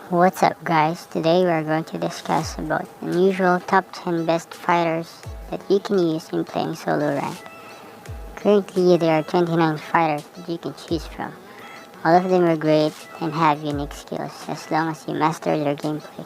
What's up guys, today we are going to discuss about unusual top 10 best fighters that you can use in playing solo rank. Currently there are 29 fighters that you can choose from. All of them are great and have unique skills as long as you master their gameplay.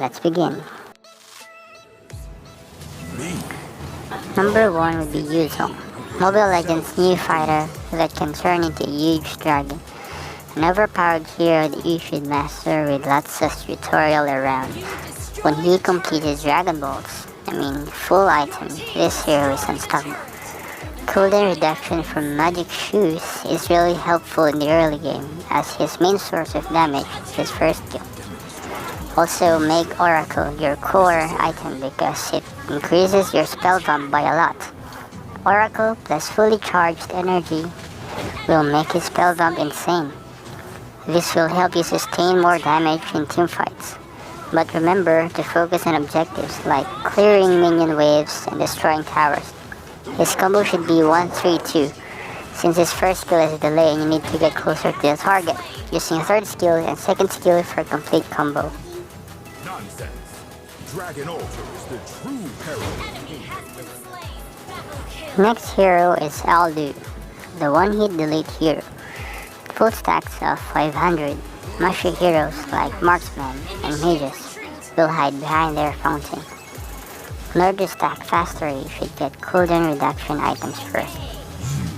Let's begin. Number 1 would be Zhong, Mobile Legends' new fighter that can turn into a huge dragon. An overpowered hero that you should master with lots of tutorial around. When he completes his Dragon Balls, full item, this hero is unstoppable. Cooldown reduction from magic shoes is really helpful in the early game as his main source of damage is his first skill. Also make Oracle your core item because it increases your spell bump by a lot. Oracle plus fully charged energy will make his spell bump insane. This will help you sustain more damage in teamfights. But remember to focus on objectives like clearing minion waves and destroying towers. His combo should be 1-3-2, since his first skill is a delay and you need to get closer to the target, using third skill and second skill for a complete combo. Nonsense. Dragon Altar is the true peril. Next hero is Aldous, the one-hit delete hero. Full stacks of 500, Masha heroes like marksmen and mages will hide behind their fountain. In order to stack faster, you should get cooldown reduction items first.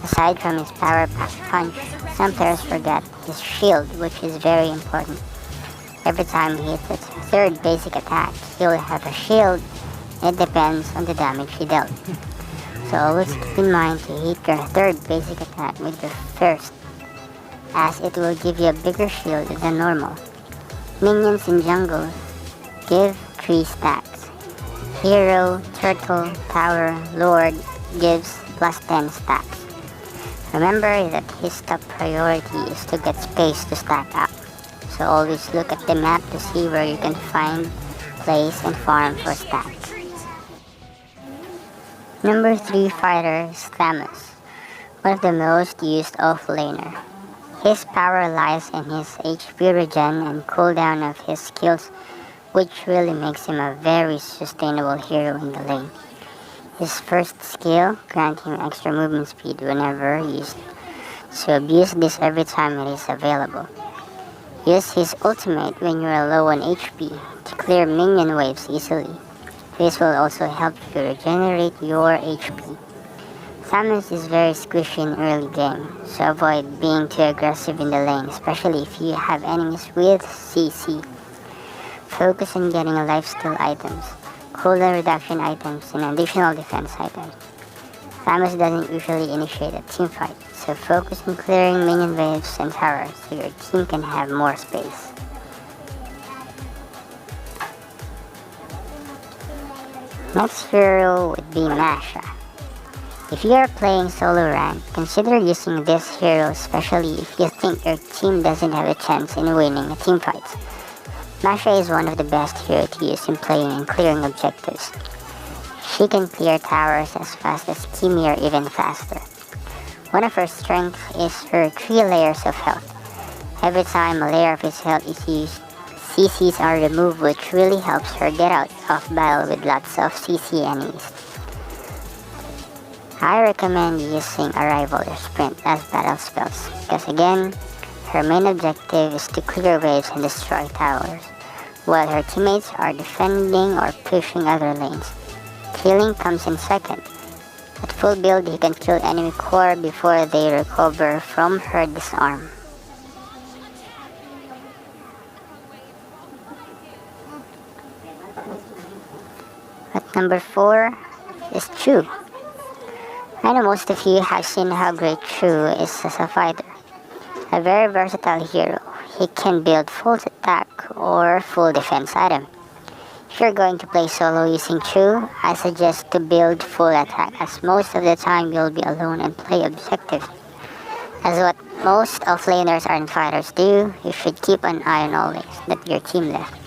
Aside from his power pack punch, some players forget his shield, which is very important. Every time he hits his third basic attack, he will have a shield. It depends on the damage he dealt. So always keep in mind to hit your third basic attack with your first, as it will give you a bigger shield than normal. Minions in jungle give 3 stacks. Hero, Turtle, Tower, Lord gives plus 10 stacks. Remember that his top priority is to get space to stack up. So always look at the map to see where you can find, place, and farm for stacks. Number 3 fighter is Thamuz, one of the most used offlaner. His power lies in his HP regen and cooldown of his skills, which really makes him a very sustainable hero in the lane. His first skill grants him extra movement speed whenever used, so abuse this every time it is available. Use his ultimate when you are low on HP to clear minion waves easily. This will also help you regenerate your HP. Thamuz is very squishy in early game, so avoid being too aggressive in the lane, especially if you have enemies with CC. Focus on getting lifesteal items, cooldown reduction items, and additional defense items. Thamuz doesn't usually initiate a teamfight, so focus on clearing minion waves and towers so your team can have more space. Next hero would be Masha. If you are playing solo rank, consider using this hero, especially if you think your team doesn't have a chance in winning a teamfight. Masha is one of the best heroes to use in playing and clearing objectives. She can clear towers as fast as Kimi or even faster. One of her strengths is her 3 layers of health. Every time a layer of his health is used, CCs are removed, which really helps her get out of battle with lots of CC enemies. I recommend using Arrival or Sprint as battle spells, because again, her main objective is to clear waves and destroy towers, while her teammates are defending or pushing other lanes. Killing comes in second. At full build, he can kill enemy core before they recover from her disarm. At number 4 is Chou. I know most of you have seen how great Chou is as a fighter. A very versatile hero. He can build full attack or full defense item. If you're going to play solo using Chou, I suggest to build full attack, as most of the time you'll be alone and play objective. As what most offlaners and fighters do, you should keep an eye on all lanes that your team left.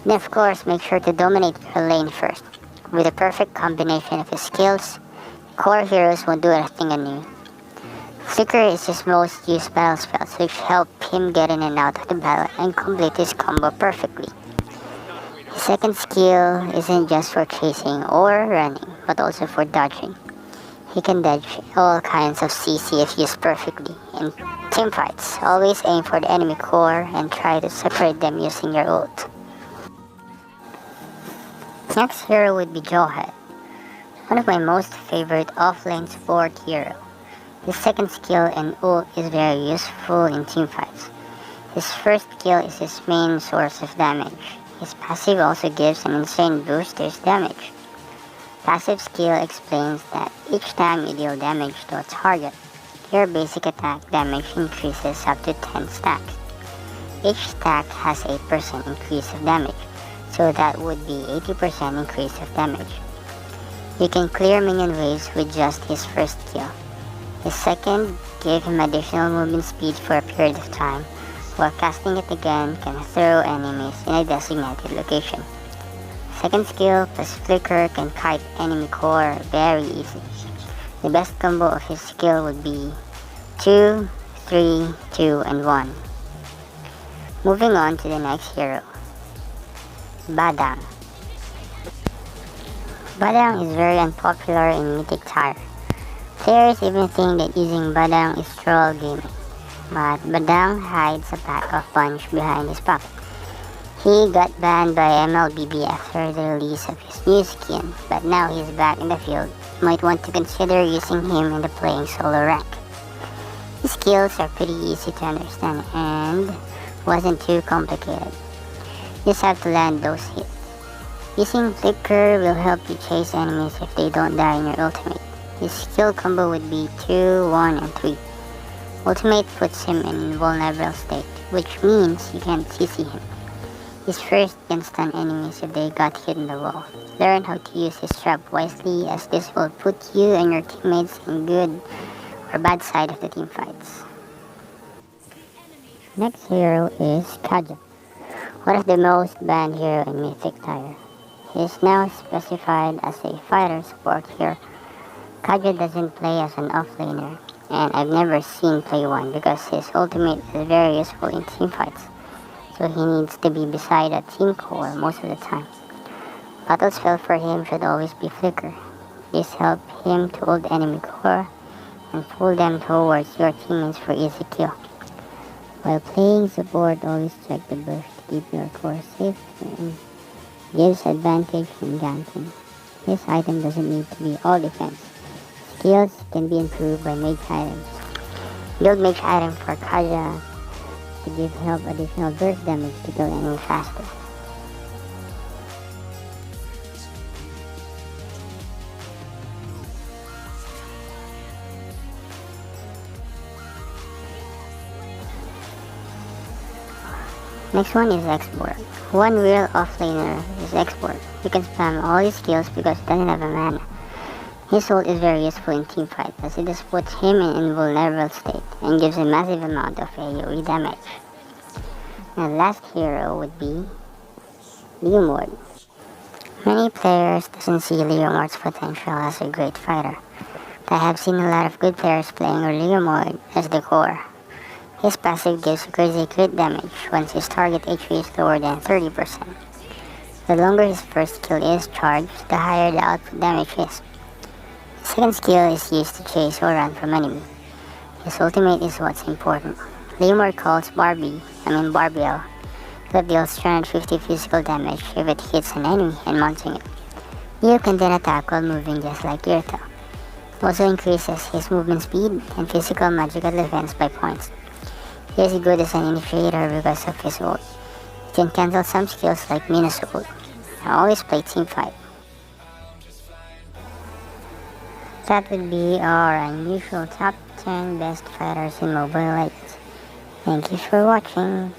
Then of course make sure to dominate your lane first. With a perfect combination of his skills, core heroes won't do anything on you. Flicker is his most used battle spells, which help him get in and out of the battle and complete his combo perfectly. His second skill isn't just for chasing or running, but also for dodging. He can dodge all kinds of CC if used perfectly. In teamfights, always aim for the enemy core and try to separate them using your ult. Next hero would be Jawhead, one of my most favorite off-lane support hero. His second skill and ult is very useful in teamfights. His first skill is his main source of damage. His passive also gives an insane boost to his damage. Passive skill explains that each time you deal damage to a target, your basic attack damage increases up to 10 stacks. Each stack has a % increase of damage, so that would be 80% increase of damage. You can clear minion waves with just his first skill. His second gave him additional movement speed for a period of time, while casting it again can throw enemies in a designated location. Second skill plus flicker can kite enemy core very easily. The best combo of his skill would be 2, 3, 2, and 1. Moving on to the next hero, Badang. Badang is very unpopular in Mythic Tier. Players even think that using Badang is troll gaming, but Badang hides a pack of punch behind his pocket. He got banned by MLBB after the release of his new skin, but now he's back in the field. You might want to consider using him in the playing solo rank. His skills are pretty easy to understand and wasn't too complicated. You just have to land those hits. Using Flicker will help you chase enemies if they don't die in your ultimate. His skill combo would be 2, 1, and 3. Ultimate puts him in invulnerable state, which means you can't CC him. His first can stun enemies if they got hit in the wall. Learn how to use his trap wisely, as this will put you and your teammates in good or bad side of the team fights. Next hero is Kaja, one of the most banned hero in Mythic Tier. He is now specified as a fighter support hero. Kaja doesn't play as an offlaner, and I've never seen play one because his ultimate is very useful in teamfights, so he needs to be beside a team core most of the time. Battle spell for him should always be Flicker. This helps him to ult enemy core and pull them towards your teammates for easy kill. While playing support, always check the burst to keep your core safe and gives advantage in ganking. This item doesn't need to be all defense. Skills can be improved by mage items. Build mage item for Kaja to give help additional burst damage to kill enemies faster. Next one is X.Borg. One real offlaner is X.Borg. You can spam all his skills because he doesn't have a mana. His ult is very useful in teamfight as it just puts him in invulnerable state and gives a massive amount of AoE damage. And the last hero would be Leomord. Many players doesn't see Leomord's potential as a great fighter, but I have seen a lot of good players playing Leomord as the core. His passive gives crazy crit damage once his target HP is lower than 30%. The longer his first skill is charged, the higher the output damage is. His second skill is used to chase or run from enemy. His ultimate is what's important. Leomord calls Barbiel that deals 350 physical damage if it hits an enemy and mounting it. You can then attack while moving just like Yurta. Also increases his movement speed and physical magical defense by points. He is good as an initiator because of his ult. He can cancel some skills like Mina's ult. I always play teamfight. That would be our unusual top 10 best fighters in Mobile Legends. Thank you for watching.